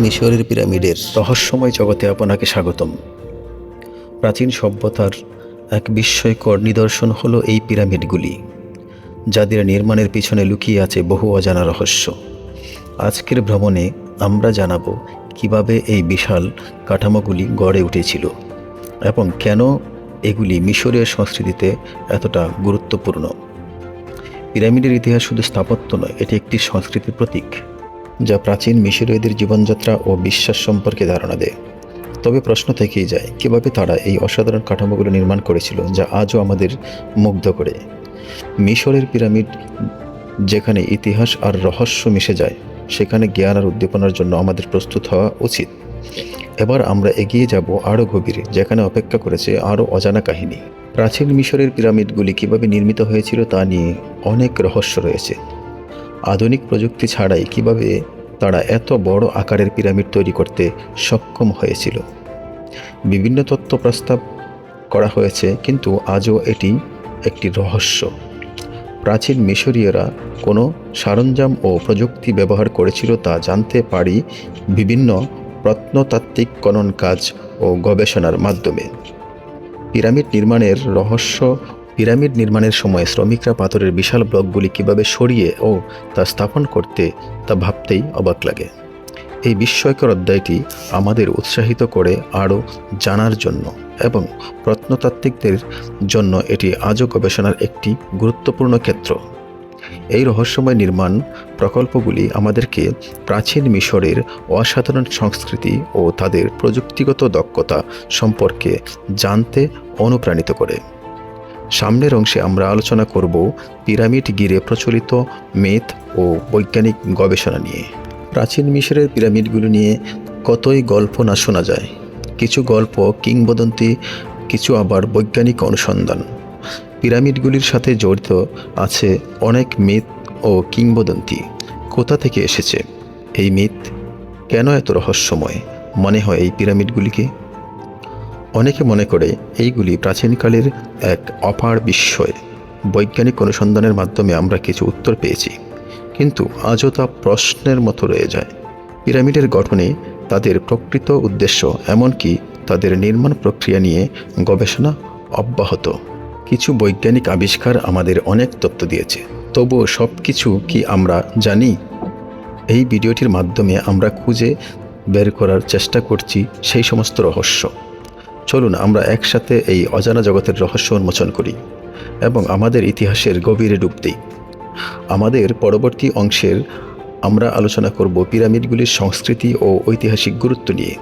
মিশরের পিরামিডের রহস্যময় জগতে আপনাকে স্বাগতম। প্রাচীন সভ্যতার এক বিস্ময়কর নিদর্শন হলো এই পিরামিডগুলি, যাদের নির্মাণের পিছনে লুকিয়ে আছে বহু অজানা রহস্য। আজকের ভ্রমণে আমরা জানাবো কিভাবে এই বিশাল কাঠামোগুলি গড়ে উঠেছিল এবং কেন এগুলি মিশরীয় সংস্কৃতিতে এতটা গুরুত্বপূর্ণ। পিরামিডের ইতিহাস শুধু স্থাপত্য নয়, এটি একটি সংস্কৃতির প্রতীক, যা প্রাচীন মিশরীয়দের জীবনযাত্রা ও বিশ্বাস সম্পর্কে ধারণা দেয়। তবে প্রশ্ন থেকেই যায়, কিভাবে তারা এই অসাধারণ কাঠামোগুলো নির্মাণ করেছিল, যা আজও আমাদের মুগ্ধ করে। মিশরের পিরামিড যেখানে ইতিহাস আর রহস্য মিশে যায়, সেখানে জ্ঞান আর উদ্দীপনার জন্য আমাদের প্রস্তুত হওয়া উচিত। এবার আমরা এগিয়ে যাব আরও গভীরে, যেখানে অপেক্ষা করেছে আরও অজানা কাহিনী। প্রাচীন মিশরের পিরামিডগুলি কিভাবে নির্মিত হয়েছিল তা নিয়ে অনেক রহস্য রয়েছে। আধুনিক প্রযুক্তি ছাড়াই কিভাবে তারা এত বড় আকারের পিরামিড তৈরি করতে সক্ষম হয়েছিল, বিভিন্ন তত্ত্ব প্রস্তাব করা হয়েছে, কিন্তু আজও এটি একটি রহস্য। প্রাচীন মিশরীয়রা কোনো সরঞ্জাম ও প্রযুক্তি ব্যবহার করেছিল তা জানতে পারি বিভিন্ন প্রত্নতাত্ত্বিক খনন কাজ ও গবেষণার মাধ্যমে। পিরামিড নির্মাণের সময় শ্রমিকরা পাথরের বিশাল ব্লকগুলি কিভাবে সরিয়ে ও তা স্থাপন করতে তা ভাবতেই অবাক লাগে। এই বিস্ময়কর অধ্যায়টি আমাদের উৎসাহিত করে আরও জানার জন্য, এবং প্রত্নতাত্ত্বিকদের জন্য এটি আজও গবেষণার একটি গুরুত্বপূর্ণ ক্ষেত্র। এই রহস্যময় নির্মাণ প্রকল্পগুলি আমাদেরকে প্রাচীন মিশরের অসাধারণ সংস্কৃতি ও তাদের প্রযুক্তিগত দক্ষতা সম্পর্কে জানতে অনুপ্রাণিত করে। সামনের অংশে আমরা আলোচনা করব পিরামিড ঘিরে প্রচলিত মিথ ও বৈজ্ঞানিক গবেষণা নিয়ে। প্রাচীন মিশরের পিরামিডগুলো নিয়ে কতই গল্প না শোনা যায়। কিছু গল্প কিংবদন্তি, কিছু আবার বৈজ্ঞানিক অনুসন্ধান। পিরামিডগুলির সাথে জড়িত আছে অনেক মিথ ও কিংবদন্তি। কোথা থেকে এসেছে এই মিথ? কেন এত রহস্যময় মনে হয় এই পিরামিডগুলিকে? অনেকে মনে করে এইগুলি প্রাচীনকালের এক অপার বিস্ময়। বৈজ্ঞানিক অনুসন্ধানের মাধ্যমে আমরা কিছু উত্তর পেয়েছি, কিন্তু আজও তা প্রশ্নের মতো রয়ে যায়। পিরামিডের গঠনে তাদের প্রকৃত উদ্দেশ্য, এমনকি তাদের নির্মাণ প্রক্রিয়া নিয়ে গবেষণা অব্যাহত। কিছু বৈজ্ঞানিক আবিষ্কার আমাদের অনেক তথ্য দিয়েছে, তবুও সব কিছু কি আমরা জানি? এই ভিডিওটির মাধ্যমে আমরা খুঁজে বের করার চেষ্টা করছি সেই সমস্ত রহস্য। চলুন আমরা একসাথে এই অজানা জগতের রহস্য উন্মোচন করি এবং আমাদের ইতিহাসের গভীরে ডুব দিই। আমাদের পরবর্তী অংশের আমরা আলোচনা করব পিরামিডগুলির সংস্কৃতি ও ঐতিহাসিক গুরুত্ব নিয়ে।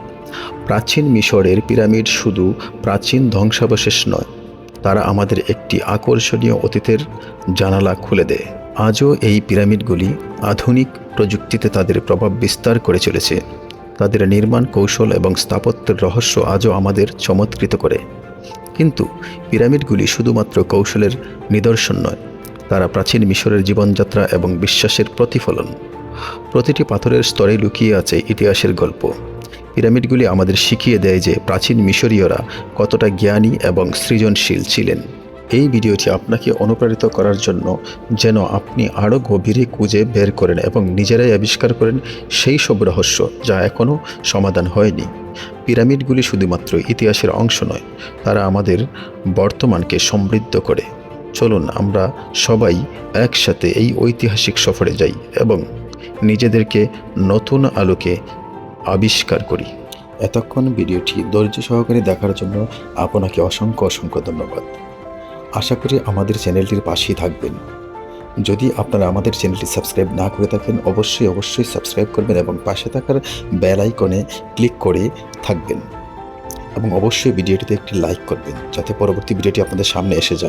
প্রাচীন মিশরের পিরামিড শুধু প্রাচীন ধ্বংসাবশেষ নয়, তারা আমাদের একটি আকর্ষণীয় অতীতের জানালা খুলে দেয়। আজও এই পিরামিডগুলি আধুনিক প্রযুক্তিতে তাদের প্রভাব বিস্তার করে চলেছে। তাদের নির্মাণ কৌশল এবং স্থাপত্যের রহস্য আজও আমাদের চমৎকৃত করে। কিন্তু পিরামিডগুলি শুধুমাত্র কৌশলের নিদর্শন নয়, তারা প্রাচীন মিশরের জীবনযাত্রা এবং বিশ্বাসের প্রতিফলন। প্রতিটি পাথরের স্তরে লুকিয়ে আছে ইতিহাসের গল্প। পিরামিডগুলি আমাদের শিখিয়ে দেয় যে প্রাচীন মিশরীয়রা কতটা জ্ঞানী এবং সৃজনশীল ছিলেন। এই ভিডিওটি আপনাকে অনুপ্রাণিত করার জন্য, যেন আপনি আরও গভীরে খুঁজে বের করেন এবং নিজেরাই আবিষ্কার করেন সেই সব রহস্য যা এখনও সমাধান হয়নি। পিরামিডগুলি শুধুমাত্র ইতিহাসের অংশ নয়, তারা আমাদের বর্তমানকে সমৃদ্ধ করে। চলুন আমরা সবাই একসাথে এই ঐতিহাসিক সফরে যাই এবং নিজেদেরকে নতুন আলোকে আবিষ্কার করি। এতক্ষণ ভিডিওটি ধৈর্য সহকারে দেখার জন্য আপনাকে অসংখ্য ধন্যবাদ। আশা করি আমাদের চ্যানেলটির পাশেই থাকবেন। যদি আপনারা আমাদের চ্যানেলটি সাবস্ক্রাইব না করে থাকেন, অবশ্যই সাবস্ক্রাইব করবেন এবং পাশে থাকার বেল আইকনে ক্লিক করে থাকবেন, এবং অবশ্যই ভিডিওটিতে একটি লাইক করবেন, যাতে পরবর্তী ভিডিওটি আপনাদের সামনে এসে যায়।